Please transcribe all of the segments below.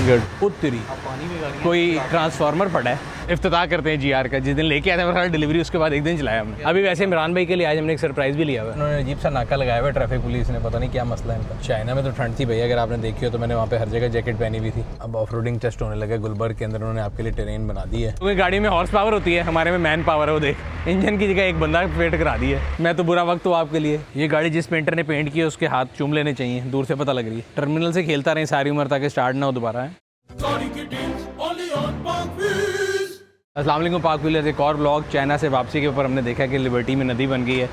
Good उत्तरी कोई transformer पड़ा है। इफ्तिताह करते हैं जीआर का, जिस दिन लेके आते हैं मेरा डिलीवरी, उसके बाद एक दिन चलाया हमने। अभी वैसे इमरान भाई के लिए आज हमने एक सरप्राइज़ भी लिया हुआ है। उन्होंने अजीब सा नाका लगाया हुआ है ट्रैफिक पुलिस ने, पता नहीं क्या मसला है इनका। चाइना में तो ठंड थी भैया, अगर आपने देखी हो तो मैंने वहाँ पे हर जगह जैकेट पहनी हुई थी। अब ऑफ रोडिंग टेस्ट होने लगे गुलबर्ग के अंदर, उन्होंने आपके लिए ट्रेन बना दी है। तो गाड़ी में हॉर्स पावर होती है, हमारे में मैन पावर है। वो देख, इंजन की जगह एक बंदा पेंट करा दी है। मैं तो बुरा वक्त हूँ आपके लिए। ये गाड़ी जिस पेंटर ने पेंट की है उसके हाथ चूम लेने चाहिए, दूर से पता लग रही है। टर्मिनल से खेलता रहे सारी उम्र ताकि स्टार्ट ना हो दोबारा है। अस्सलाम वालेकुम पाक व्हीलर्स, एक और ब्लॉग चाइना से वापसी के ऊपर। हमने देखा कि लिबर्टी में नदी बन गई है।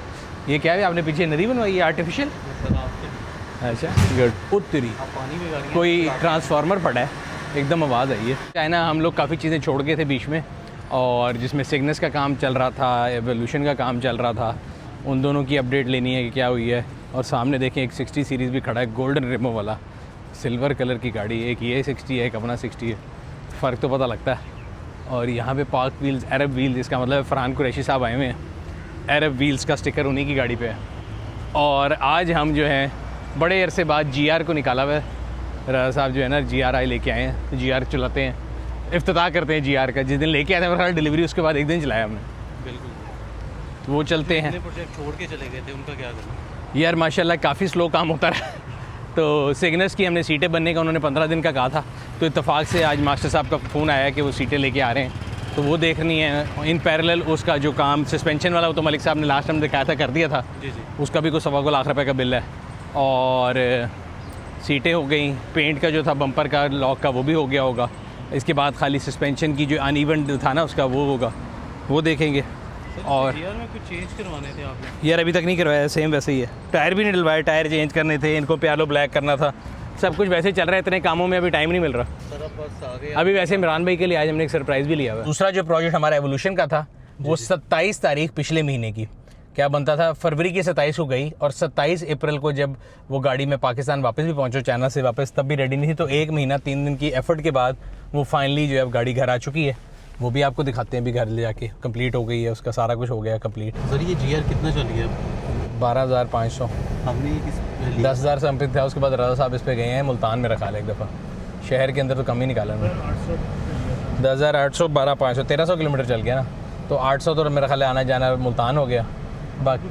ये क्या है आपने पीछे नदी बनवाई है आर्टिफिशियल? अच्छा गुड उत्तरी कोई ट्रांसफार्मर पड़ा है, एकदम आवाज़ आई है। चाइना हम लोग काफ़ी चीज़ें छोड़ गए थे बीच में, और जिसमें सिग्नस का काम चल रहा था, एवोल्यूशन का काम चल रहा था, उन दोनों की अपडेट लेनी है कि क्या हुई है। और सामने देखें एक 60 सीरीज़ भी खड़ा है, गोल्डन रिमो वाला सिल्वर कलर की गाड़ी। एक ये 60 है, एक अपना 60 है, फ़र्क तो पता लगता है। और यहाँ पे पाक व्हील्स, अरब व्हील्स, इसका मतलब फरहान कुरैशी साहब आए हुए हैं। अरब व्हील्स का स्टिकर उन्हीं की गाड़ी पे है। और आज हम जो है बड़े अरसे बाद जीआर को निकाला हुआ है। रज़ा साहब जो है ना GRI लेके आए हैं, GR चलाते हैं। इफ्तिताह करते हैं जीआर का, जिस दिन लेके आते हैं मेरा डिलीवरी, उसके बाद एक दिन चलाया हमने। बिल्कुल, तो वो चलते हैं। प्रोजेक्ट छोड़ के चले गए थे, उनका क्या करें यार माशाल्लाह काफ़ी स्लो काम होता रहा। तो सिग्नस की हमने सीटें बनने का उन्होंने 15 दिन का कहा था, तो इत्तेफाक से आज मास्टर साहब का फ़ोन आया कि वो सीटें लेके आ रहे हैं, तो वो देखनी है। इन पैरेलल उसका जो काम सस्पेंशन वाला, वो तो मलिक साहब ने लास्ट टाइम दिखाया था, कर दिया था। जी। उसका भी कुछ 1.25 लाख रुपए का बिल है। और सीटें हो गई, पेंट का जो था बम्पर का लॉक का वो भी हो गया होगा। इसके बाद खाली सस्पेंशन की जो अनइवन था ना उसका, वो होगा, वो देखेंगे। और यार में कुछ चेंज करवाने थे आपने? यार अभी तक नहीं करवाया, सेम वैसे ही है। टायर भी नहीं डलवाए, टायर चेंज करने थे, इनको प्यालो ब्लैक करना था, सब कुछ वैसे चल रहा है। इतने कामों में अभी टाइम नहीं मिल रहा। सर अब बस आ गए। अभी वैसे इमरान भाई के लिए आज हमने एक सरप्राइज़ भी लिया हुआ है। दूसरा जो प्रोजेक्ट हमारा एवोल्यूशन का था, वो 27 तारीख पिछले महीने की क्या बनता था, फरवरी की 27 को गई, और 27 अप्रैल को जब वो गाड़ी में पाकिस्तान वापस भी पहुंचो चाइना से वापस, तब भी रेडी नहीं थी। तो 1 महीना 3 दिन की एफर्ट के बाद वो फाइनली जो है गाड़ी घर आ चुकी है। वो भी आपको दिखाते हैं, भी घर ले जाके कंप्लीट हो गई है, उसका सारा कुछ हो गया कंप्लीट। सर ये GR कितना चली है? 12,500। हमने ये किस 10,000 समथिंग था। उसके बाद रज़ा साहब इस पे गए हैं, मुल्तान में रखा एक दफ़ा, शहर के अंदर तो कम ही निकाला उन्होंने। 10,800 12,500 1300 किलोमीटर चल गया ना, तो 800 तो मेरा ख्याल आना जाना मुल्तान हो गया। बाकी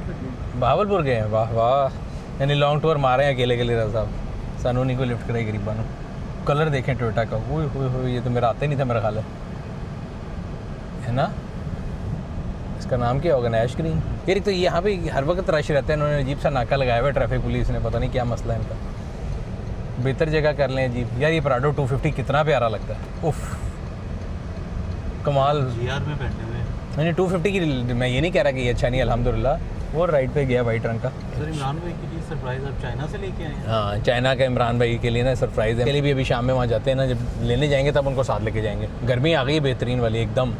बहावलपुर गए हैं। वाह वाह, यानी लॉन्ग टूर मारे हैं अकेले अकेले रज़ा साहब। सानू नहीं को लिफ्ट करे गरीबा ने। कलर देखें टोयोटा का, वो ये तो मेरा आता ही नहीं था मेरा ख्याल है ना। इसका नाम क्या होगा? Nash green. यार तो यहाँ पे हर वक्त रश रहता है, इन्होंने अजीब सा नाका लगाया हुआ है ट्रैफिक पुलिस ने, पता नहीं क्या मसला है इनका। बेहतर जगह कर लें अजीब। यार ये प्राडो 250 कितना प्यारा लगता है, उफ कमाल। GR में बैठे हुए हैं। मैंने 250 की, मैं ये नहीं कह रहा कि ये अच्छा नहीं, अल्हम्दुलिल्लाह। वो राइड पे गया वाइट रंग का। सर इमरान भाई के लिए सरप्राइज आप चाइना से लेके आए हैं? हाँ, चाइना का इमरान भाई के लिए ना सरप्राइज़ है। के लिए भी अभी शाम में वहाँ जाते हैं ना, जब लेने जाएंगे तब उनको साथ लेके जाएंगे। गर्मी आ गई है बेहतरीन वाली एकदम,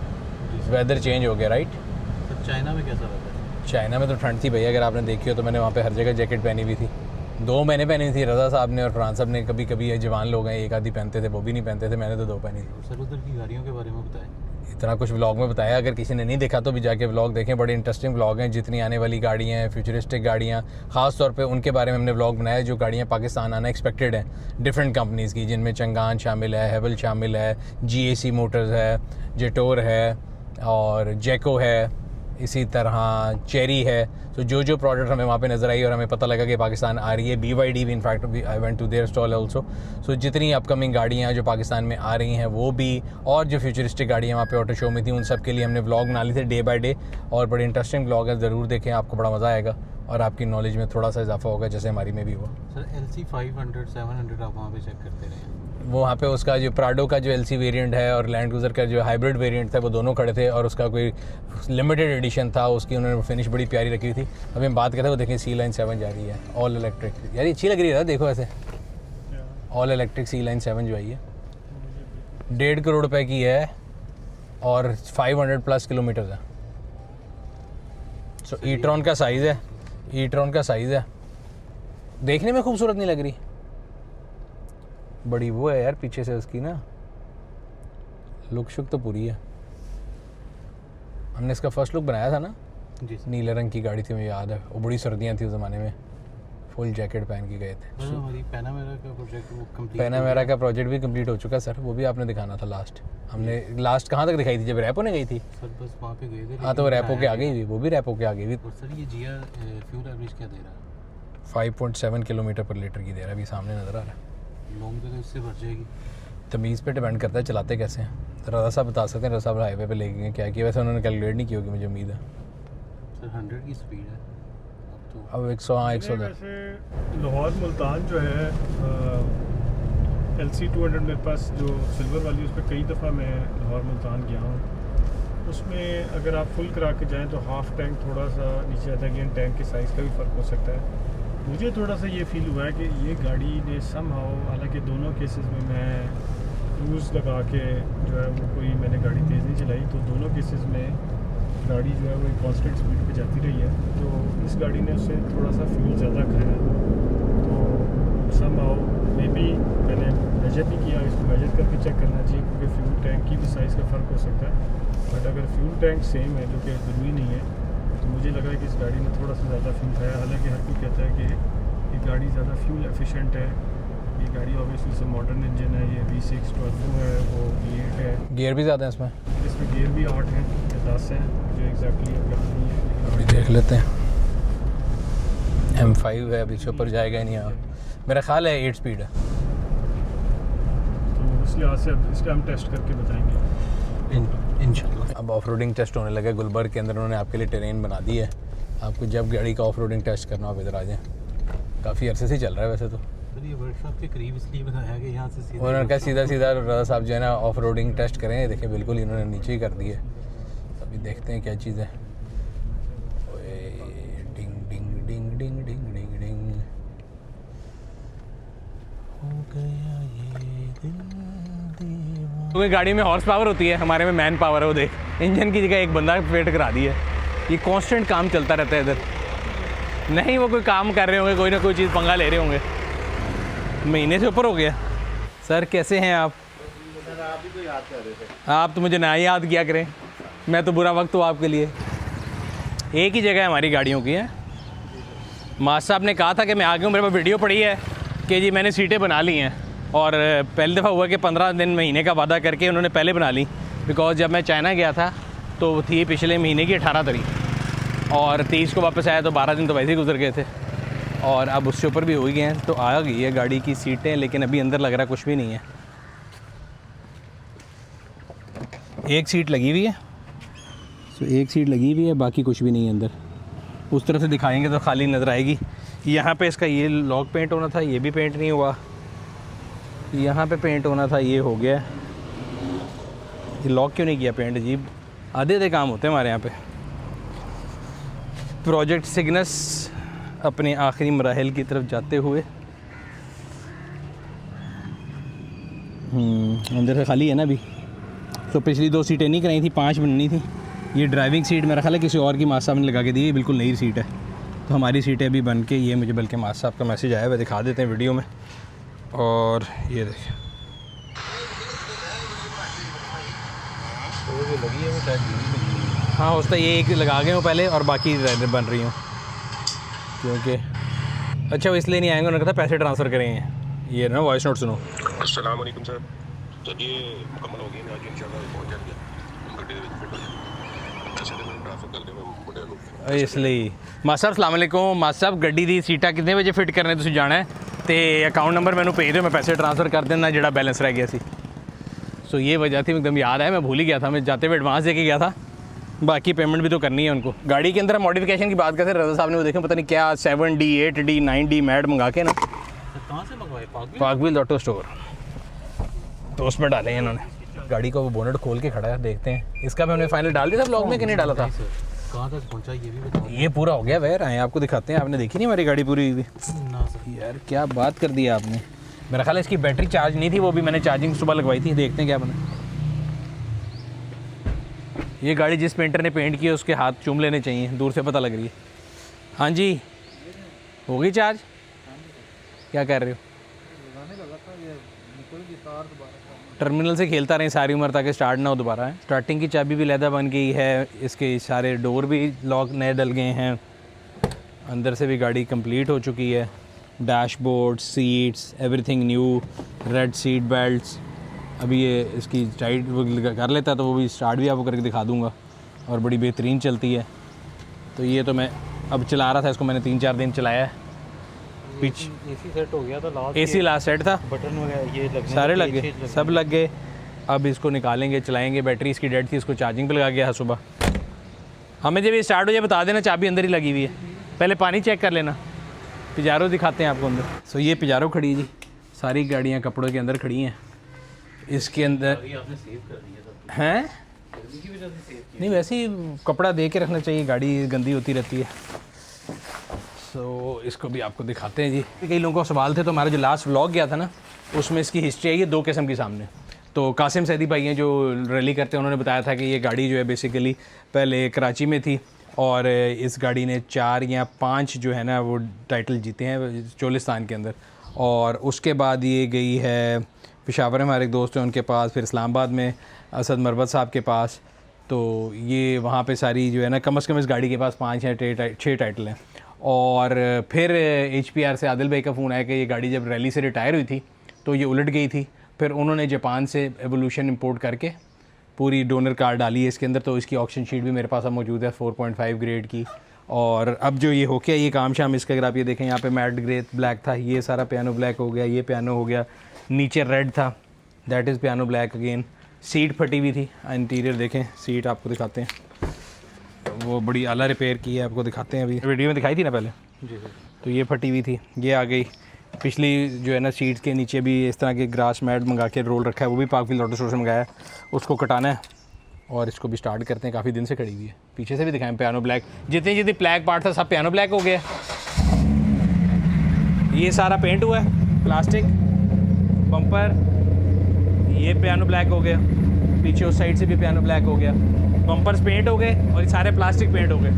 वेदर चेंज हो गया राइट। सर चाइना में कैसा रहता है? चाइना में तो ठंड थी भैया, अगर आपने देखी हो तो मैंने वहाँ पे हर जगह जैकेट पहनी हुई थी। 2 मैंने पहनी थी, रज़ा साहब ने और फरहान साहब ने। कभी कभी ये जवान लोग हैं, एक आधी पहनते थे, वो भी नहीं पहनते थे, मैंने तो 2 पहनी थी। सर उधर की गाड़ियों के बारे में बताएं। इतना कुछ व्लॉग में बताया, अगर किसी ने नहीं देखा तो भी जाके व्लॉग देखें, बड़े इंटरेस्टिंग व्लॉग हैं। जितनी आने वाली गाड़ियाँ हैं, फ्यूचरिस्टिक गाड़ियाँ, ख़ास तौर पे उनके बारे में हमने व्लॉग बनाया जो गाड़ियाँ पाकिस्तान आना एक्सपेक्टेड हैं, डिफरेंट कंपनीज़ की, जिनमें चंगान शामिल है, हेवल शामिल है, GAC मोटर्स है, जेटोर है, और जैको है, इसी तरह चेरी है। तो जो प्रोडक्ट हमें वहाँ पे नज़र आई और हमें पता लगा कि पाकिस्तान आ रही है, BYD भी in fact I went to their stall also. So जितनी अपकमिंग गाड़ियाँ जो पाकिस्तान में आ रही हैं वो भी, और जो फ्यूचरिस्टिक गाड़ियाँ वहाँ पे ऑटो शो में थी, उन सब के लिए हमने व्लॉग बना ली थे डे बाय डे। और बड़े इंटरेस्टिंग व्लॉग है, ज़रूर देखें, आपको बड़ा मज़ा आएगा और आपकी नॉलेज में थोड़ा सा इजाफा होगा, जैसे हमारी में भी हुआ। सर LC 500 700 आप वहाँ पे चेक करते रहे? वो वहाँ पे उसका जो प्राडो का जो LC वेरिएंट है और लैंड क्रूज़र का जो हाइब्रिड वेरिएंट था, वो दोनों खड़े थे, और उसका कोई लिमिटेड एडिशन था, उसकी उन्होंने फिनिश बड़ी प्यारी रखी हुई थी। अभी हम बात करते हैं, वो देखें C-Line 7 जा रही है, ऑल इलेक्ट्रिक। यार अच्छी लग रही है, देखो ऐसे ऑल इलेक्ट्रिक C-Line 7 जो आई है, 1.5 करोड़ रुपए की है और 500+ किलोमीटर है। सो ई-ट्रॉन का साइज़ है, ई-ट्रॉन का साइज़ है, देखने में खूबसूरत नहीं लग रही, बड़ी वो है यार पीछे से उसकी ना लुक शुक तो पूरी है। हमने इसका फर्स्ट लुक बनाया था ना जी। नीले रंग की गाड़ी थी, मुझे याद है, वो बड़ी सर्दियाँ थी उस ज़माने में, फुल जैकेट पहन के गए थे। सर हमारी पैनामेरा का प्रोजेक्ट वो कंप्लीट पैनामेरा का प्रोजेक्ट भी कंप्लीट हो चुका सर, वो भी आपने दिखाना था लास्ट। हमने लास्ट कहाँ तक दिखाई थी, जब रैपो ने गई थी? सर बस वहाँ पे गए थे। हाँ तो वो रैपो के आगे ही, वो भी रैपो के आगे भी। और सर ये जिया फ्यूल एवरेज क्या दे रहा है? 5.7 किलोमीटर पर लीटर की दे रहा है, अभी सामने नज़र आ रहा है। लॉन्ग पे तो इससे भर जाएगी। तमीज़ पे डिपेंड करता है चलाते कैसे हैं। तो रज़ा साहब बता सकते हैं, रज़ा साहब हाईवे पे लेके गए क्या किया, वैसे उन्होंने कैलकुलेट नहीं की होगी मुझे उम्मीद है। सर 100 की स्पीड है अब 100, हाँ 100। वैसे लाहौर मुल्तान जो है LC 200 मेरे पास जो सिल्वर वाली, उस पर कई दफ़ा मैं लाहौर मुल्तान गया हूँ। उसमें अगर आप फुल करा के जाएँ तो हाफ़ टैंक थोड़ा सा नीचे आता है, अगेन टैंक के साइज़ का भी फ़र्क हो सकता है। मुझे थोड़ा सा ये फील हुआ है कि ये गाड़ी ने समहाउ, हालांकि दोनों केसेस में मैं क्रूज़ लगा के जो है वो कोई मैंने गाड़ी तेज़ नहीं चलाई, तो दोनों केसेस में गाड़ी जो है वो एक कांस्टेंट स्पीड पे जाती रही है। तो इस गाड़ी ने उससे थोड़ा सा फ्यूल ज़्यादा खाया, तो समहाउ मे बी मैंने मेजर नहीं किया, इसको मेजर करके चेक करना चाहिए क्योंकि फ्यूल टैंक की भी साइज़ का फ़र्क हो सकता है। बट अगर फ्यूल टैंक सेम है, जो कि ज़रूरी नहीं है, तो मुझे लगा कि इस गाड़ी ने थोड़ा सा ज़्यादा फ्यूल खाया। हालांकि हर कोई कहता है कि ये गाड़ी ज़्यादा फ्यूल एफिशिएंट है। ये गाड़ी ऑब्वियसली से मॉडर्न इंजन है, ये V6 टर्बो है, वो V8 है। गियर भी ज़्यादा है इसमें गियर भी 8 हैं या 10 हैं, जो एग्जैक्टली याद नहीं है। अभी देख लेते हैं। M5 है, अभी इसके ऊपर जाएगा ही नहीं। हाँ मेरा ख्याल है 8 स्पीड है। तो इस लिहाज से अब इसका हम टेस्ट करके बताएंगे इंशाल्लाह। अब ऑफ रोडिंग टेस्ट होने लगा गुलबर्ग के अंदर, उन्होंने आपके लिए ट्रेन बना दी है। आपको जब गाड़ी का ऑफ रोडिंग टेस्ट करना हो इधर आ जाएँ। काफ़ी अरसे से चल रहा है वैसे तो। सर ये वर्कशॉप के करीब इसलिए बनाया कि यहाँ से सीधा उन्होंने कहा सीधा सीधा रज़ा साहब जो है ना ऑफ रोडिंग टेस्ट करें। देखिए बिल्कुल इन्होंने नीचे ही कर दी है। अभी देखते हैं क्या चीज़ है। ओए, डिंग डिंग डिंग डिंग डिंग डिंग डिंग हो गया ये दिल दीवाना। क्योंकि गाड़ी में हॉर्स पावर होती है, हमारे में मैन पावर है। वो देख, इंजन की जगह एक बंदा वेट करा दी है। ये कांस्टेंट काम चलता रहता है इधर। नहीं वो कोई काम कर रहे होंगे, कोई ना कोई चीज़ पंगा ले रहे होंगे। महीने से ऊपर हो गया। सर कैसे हैं आप? आप भी तो याद कर रहे थे। आप तो मुझे ना ही याद किया करें, मैं तो बुरा वक्त हूँ आपके लिए। एक ही जगह हमारी गाड़ियों की है। मास्टर साहब ने कहा था कि मैं आ गया हूँ, मेरे पास वीडियो पड़ी है कि जी मैंने सीटें बना ली हैं। और पहली दफ़ा हुआ कि 15 दिन महीने का वादा करके उन्होंने पहले बना ली। बिकॉज जब मैं चाइना गया था तो वो थी पिछले महीने की 18 तारीख, और 30 को वापस आया तो 12 दिन तो वैसे ही गुजर गए थे। और अब उससे ऊपर भी हो ही गए हैं, तो आ गई है गाड़ी की सीटें, लेकिन अभी अंदर लग रहा कुछ भी नहीं है। एक सीट लगी हुई है, तो एक सीट लगी हुई है, बाकी कुछ भी नहीं है अंदर। उस तरफ से दिखाएंगे तो खाली नज़र आएगी। यहाँ पे इसका ये लॉक पेंट होना था, ये भी पेंट नहीं हुआ। यहाँ पे पेंट होना था, ये हो गया। ये लॉक क्यों नहीं किया पेंट? अजीब आधे आधे काम होते हैं हमारे यहाँ पे। प्रोजेक्ट सिग्नस अपने आखिरी मराहल की तरफ जाते हुए। अंदर से खाली है ना अभी। तो पिछली 2 सीटें नहीं कराई थी, 5 बननी थी। ये ड्राइविंग सीट मेरा ख्याल है किसी और की मास्टर साहब ने लगा के दी है, बिल्कुल नई सीट है। तो हमारी सीटें अभी बन के ये मुझे बल्कि मास्टर साहब का मैसेज आया है, वह दिखा देते हैं वीडियो में। और ये देखिए तो जो लगी है वो शायद हाँ हो सकता है ये एक लगा गए हो पहले और बाकी बन रही हूँ, क्योंकि अच्छा वो इसलिए नहीं आएंगे, उन्होंने कहा था पैसे ट्रांसफ़र करेंगे। ये ना वॉइस नोट सुनो। अस्सलाम वालेकुम सर, चलिए मुकम्मल हो गई, मैं आज इंशाल्लाह पहुंच जाएंगे हम गड्डी दे विच फिट पैसे दे मैं ट्रांसफर कर देवां मुंडे नूं। इसलिए मास्टर साहब अस्सलाम वालेकुम। मास्टर साहब गड्डी दी सीटा कितने बजे फिट करने तुसीं जाना है, तो अकाउंट नंबर मैंने भेज दो, मैं पैसे ट्रांसफ़र कर देना जिहड़ा बैलेंस रह गया सी। सो ये वजह थी, एकदम याद है, मैं भूल ही गया था। मैं जाते हुए एडवांस दे के गया था, बाकी पेमेंट भी तो करनी है उनको। गाड़ी के अंदर मॉडिफिकेशन की बात करते रज़ा साहब ने वो देखें पता नहीं क्या 7D 8D 9D मैड मंगा के ना कहाँ से मंगवाए? पाकविल ऑटो स्टोर, तो उसमें डाले हैं इन्होंने। गाड़ी का वो बोनट खोल के खड़ा है, देखते हैं इसका भी हमने फाइनल डाल दिया था ब्लॉग में कि नहीं डाला था। कहाँ तक पहुँचा ये भी बताओ। ये पूरा हो गया वैर आए आपको दिखाते हैं। आपने देखी नहीं हमारी गाड़ी पूरी हुई? ना सर यार क्या बात कर दी आपने। मेरा ख्याल है इसकी बैटरी चार्ज नहीं थी, वो भी मैंने चार्जिंग सुबह लगवाई थी। देखते हैं क्या बना। ये गाड़ी जिस पेंटर ने पेंट की है उसके हाथ चूम लेने चाहिए, दूर से पता लग रही है। हाँ जी हो गई चार्ज? क्या कर रहे हो? टर्मिनल से खेलता रहे सारी उम्र ताकि स्टार्ट ना हो दोबारा है। स्टार्टिंग की चाबी भी लैदा बन गई है, इसके सारे डोर भी लॉक नए डल गए हैं, अंदर से भी गाड़ी कंप्लीट हो चुकी है। Dashboard, seats, everything new, red seat belts. अभी ये इसकी टाइट कर लेता है तो वो भी स्टार्ट भी आपको करके दिखा दूँगा, और बड़ी बेहतरीन चलती है। तो ये तो मैं अब चला रहा था इसको, मैंने 3-4 दिन चलाया है। पीछे एसी सेट हो गया था लास्ट, AC लास्ट सेट था, बटन वगैरह ये लगने सारे लग गए, सब लग गए। अब इसको निकालेंगे, चलाएंगे। बैटरी इसकी डेड थी, इसको चार्जिंग पे लगा गया है सुबह। हमें जब ये स्टार्ट हो जाए बता देना, चाबी अंदर ही लगी हुई है। पहले पानी चेक कर लेना। पिजारो दिखाते हैं आपको अंदर। सो ये पिजारो खड़ी है जी, सारी गाड़ियाँ कपड़ों के अंदर खड़ी हैं। इसके अंदर हैं नहीं, वैसे ही कपड़ा दे के रखना चाहिए, गाड़ी गंदी होती रहती है। सो इसको भी आपको दिखाते हैं जी। कई लोगों को सवाल थे, तो हमारा जो लास्ट व्लॉग गया था ना, उसमें इसकी हिस्ट्री आई है 2 किस्म की सामने। तो कासिम सैदी भाई हैं जो रैली करते हैं, उन्होंने बताया था कि ये गाड़ी जो है बेसिकली पहले कराची में थी, और इस गाड़ी ने 4 या 5 जो है ना वो टाइटल जीते हैं चोलिस्तान के अंदर। और उसके बाद ये गई है पेशावर में, हमारे एक दोस्त हैं उनके पास, फिर इस्लामाबाद में असद मरवत साहब के पास। तो ये वहाँ पे सारी जो है ना, कम से कम इस गाड़ी के पास 5 या 6 टाइटल हैं। और फिर HPR से आदिल भाई का फ़ोन आया कि ये गाड़ी जब रैली से रिटायर हुई थी तो ये उलट गई थी। फिर उन्होंने जापान से एवोल्यूशन इंपोर्ट करके पूरी डोनर कार डाली है इसके अंदर। तो इसकी ऑक्शन शीट भी मेरे पास अब मौजूद है 4.5 ग्रेड की। और अब जो ये हो गया ये काम शाम इसका, अगर आप ये देखें यहाँ पे मैट ग्रे ब्लैक था, ये सारा पियानो ब्लैक हो गया, ये पियानो हो गया, नीचे रेड था, that is piano black again. Seat फटी हुई थी, इंटीरियर देखें, सीट आपको दिखाते हैं, वो बड़ी आला रिपेयर की है, आपको दिखाते हैं। अभी वीडियो में दिखाई थी ना पहले जी। तो ये फटी हुई थी, ये आ गई। पिछली जो है ना सीट्स के नीचे भी इस तरह के ग्रास मैट मंगा के रोल रखा है, वो भी पार्कफील्ड ऑटो स्टोर से मंगाया है, उसको कटाना है। और इसको भी स्टार्ट करते हैं, काफ़ी दिन से खड़ी हुई है। पीछे से भी दिखाएं, पियानो ब्लैक, जितनी ब्लैक पार्ट था सब पियानो ब्लैक हो गया। ये सारा पेंट हुआ है, प्लास्टिक बम्पर, ये पियानो ब्लैक हो गया, पीछे उस साइड से भी पियानो ब्लैक हो गया, बम्पर्स पेंट हो गए और ये सारे प्लास्टिक पेंट हो गए।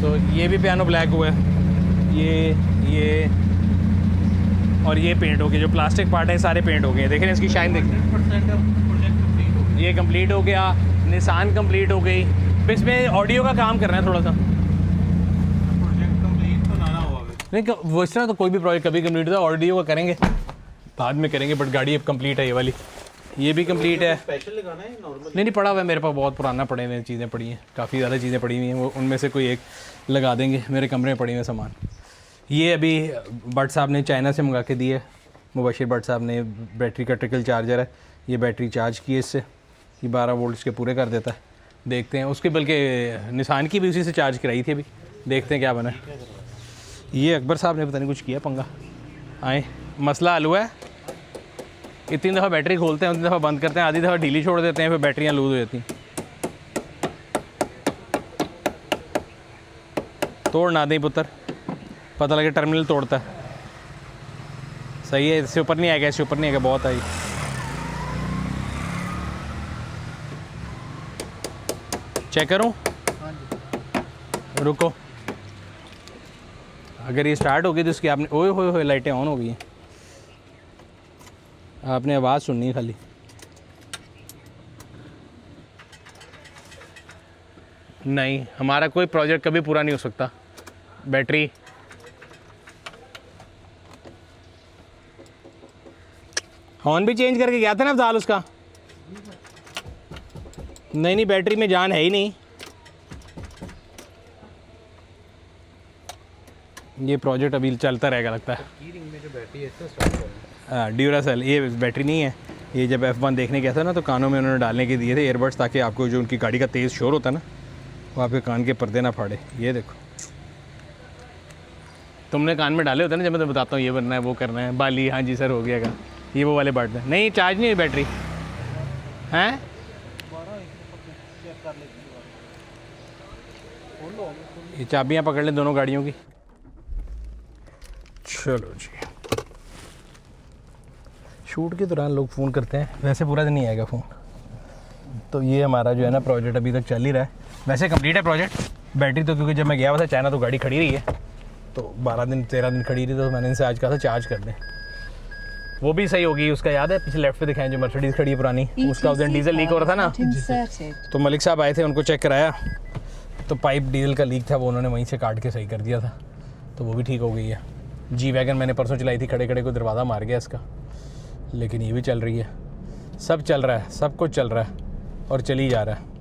सो ये भी पियानो ब्लैक हुआ है, ये और ये पेंट हो गए, जो प्लास्टिक पार्ट है सारे पेंट हो गए। देखें इसकी शाइन देखें, ये कंप्लीट हो गया, निशान कंप्लीट हो गई। फिर इसमें ऑडियो का काम करना है थोड़ा सा, प्रोजेक्ट कंप्लीट तो ना हुआ नहीं वो इस तरह तो कोई भी प्रोजेक्ट कभी कंप्लीट होता है, ऑडियो का करेंगे बाद में करेंगे, बट गाड़ी अब कंप्लीट है। ये वाली ये भी कंप्लीट है। स्पेशल लगाना है नॉर्मल नहीं पड़ा हुआ है मेरे पास, बहुत पुराना पड़े हुए चीज़ें पड़ी हैं, काफ़ी ज़्यादा चीज़ें पड़ी हुई हैं, वो उनमें से कोई एक लगा देंगे। मेरे कमरे में पड़े हुए सामान। ये अभी भट्ट साहब ने चाइना से मंगा के दिए, मुबशिर भट्ट साहब ने। बैटरी का ट्रिकल चार्जर है, ये बैटरी चार्ज की है इससे, ये 12 वोल्ट इसके पूरे कर देता है। देखते हैं उसके, बल्कि निशान की भी उसी से चार्ज कराई थी अभी, देखते हैं क्या बना। ये अकबर साहब ने पता नहीं कुछ किया पंगा। आए मसला हल हुआ है, इतनी दफ़ा बैटरी खोलते हैं, उतनी दफ़ा बंद करते हैं, आधी दफ़ा ढीली छोड़ देते हैं, फिर बैटरियाँ लूज़ हो जाती हैं। तोड़ ना दें पुत्र, पता लगे टर्मिनल तोड़ता है। सही है, इससे ऊपर नहीं आएगा, इससे ऊपर नहीं आएगा, बहुत आई। चेक करूं? रुको, अगर ये स्टार्ट हो गई तो इसकी आपने ओए होए लाइटें ऑन हो गई हैं, आपने आवाज़ सुननी है खाली। नहीं, हमारा कोई प्रोजेक्ट कभी पूरा नहीं हो सकता। बैटरी हॉर्न भी चेंज करके गया था ना अफजाल उसका। नहीं बैटरी में जान है ही नहीं। ये प्रोजेक्ट अभी चलता रहेगा लगता है। ड्यूरासेल, ये बैटरी नहीं है। ये जब F1 देखने गया था ना, तो कानों में उन्होंने डालने के दिए थे एयरबड्स, ताकि आपको जो उनकी गाड़ी का तेज़ शोर होता है ना, वो आपके कान के पर्दे ना फाड़े। ये देखो, तुमने कान में डाले होते हैं ना, जब मैं तो बताता हूँ ये बनना है, वो करना है, बाली, हाँ जी सर हो गया का, ये वो वाले बटन है। नहीं चार्ज नहीं है बैटरी हैं। ये चाबियाँ पकड़ लें दोनों गाड़ियों की। चलो जी, शूट के दौरान लोग फ़ोन करते हैं, वैसे पूरा दिन नहीं आएगा फ़ोन। तो ये हमारा जो है ना प्रोजेक्ट अभी तक चल ही रहा है। वैसे कंप्लीट है प्रोजेक्ट। बैटरी तो क्योंकि जब मैं गया हुआ था चाइना तो गाड़ी खड़ी रही है, तो 12 दिन 13 दिन खड़ी रही, तो मैंने इनसे आज कहा था चार्ज कर दें, वो भी सही होगी। उसका याद है पीछे लेफ्ट पे दिखाएं, जो मर्सिडीज़ खड़ी है पुरानी, उसका उस दिन डीजल लीक हो रहा था ना, तो मलिक साहब आए थे, उनको चेक कराया, तो पाइप डीजल का लीक था, वो उन्होंने वहीं से काट के सही कर दिया था। तो तो वो भी ठीक हो गई है। जी वैगन मैंने परसों चलाई थी, खड़े खड़े को दरवाज़ा मार गया इसका, लेकिन ये भी चल रही है। सब चल रहा है, सब कुछ चल रहा है और चली जा रहा है।